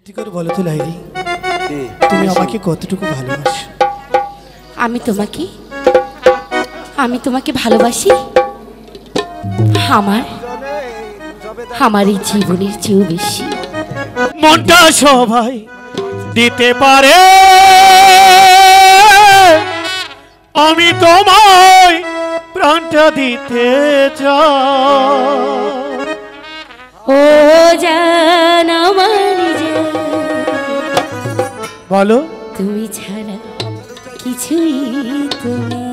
ঠিক করে বলো তো লাইলি, তুমি আমাকে কতটুকু ভালোবাসো? আমি তোমাকে ভালোবাসি আমার আমার এই জীবনের চেয়েও বেশি। মনটা সবাই দিতে পারে, আমি তোমায় প্রাণটা দিতে চাই। ও জান আমার জান, বলো তুমি ছাড়া কিছুই তো না।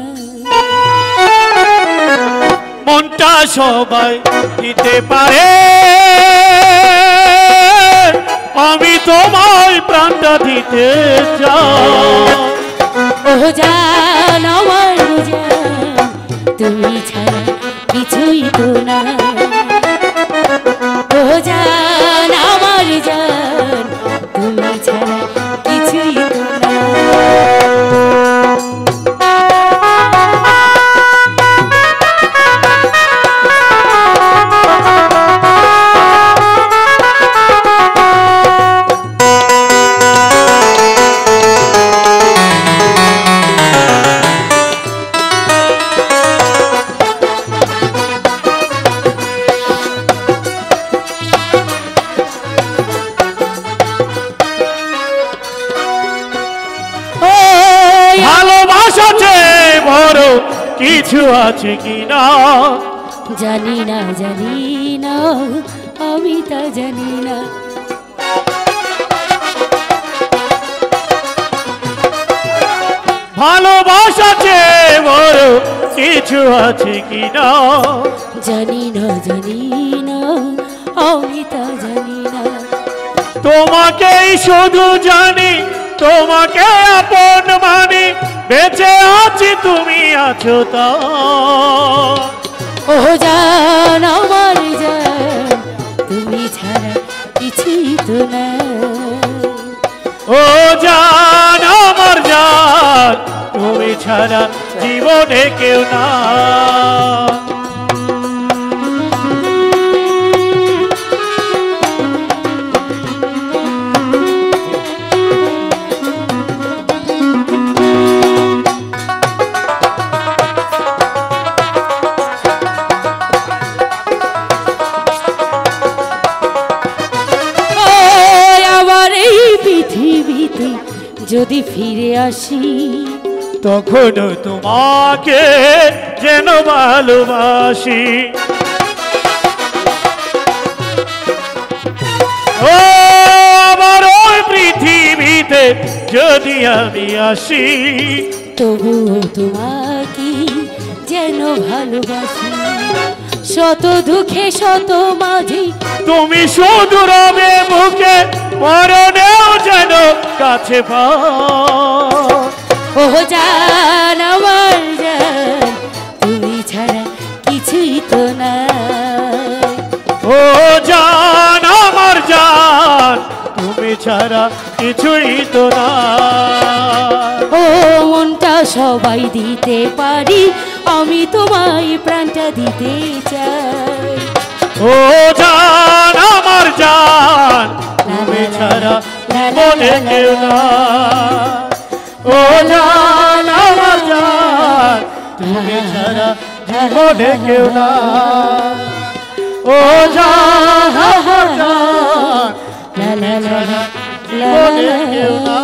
মনটা সবাই দিতে পারে, আমি তোমায় প্রাণটা দিতে চাই। ও জান আমার জান, তুমি ছাড়া কিছুই তো না। ও জান আমার জান, তুমি ছাড়া কিছুই তো না। কিছু আছে কিনা জানি না আমি তা জানি না। ভালোবাসাতে বড় কিছু আছে কিনা জানি না আমি তা জানি না। তোমাকেই শুধু জানি, তোমাকে আপন মানি, বেঁচে আছি তুমি আছো তা। ও জান আমার জান, তুমি ছাড়া কিছুই তো না। ও জান আমার জান, তুমি ছাড়া জীবনে কেউ না। যদি ফিরে আসি তখন তোমাকে যেন ভালোবাসি। ও আমার ওই পৃথিবীতে যদি আমি আসি, তবুও তোমাকে যেন ভালোবাসি। শত দুঃখে শত মাঝে তুমি শুধু রবে মুখে, মরণেও যেন কাছে পাও। ও জান আমার জান, তুমি ছাড়া কিছুই তো না। ও জান আমার জান, তুমি ছাড়া কিছুই তো না। ও মনটা সবাই দিতে পারি, আমি তোমায় প্রাণটা দিতে চাই। ও জান আমার জান, তুমি ছাড়া মনে কেউ না। ও জান আমার জান, তুমি ছাড়া জীবনে কেউ না। ও জান আমার জান, তুমি ছাড়া জীবনে কেউ না।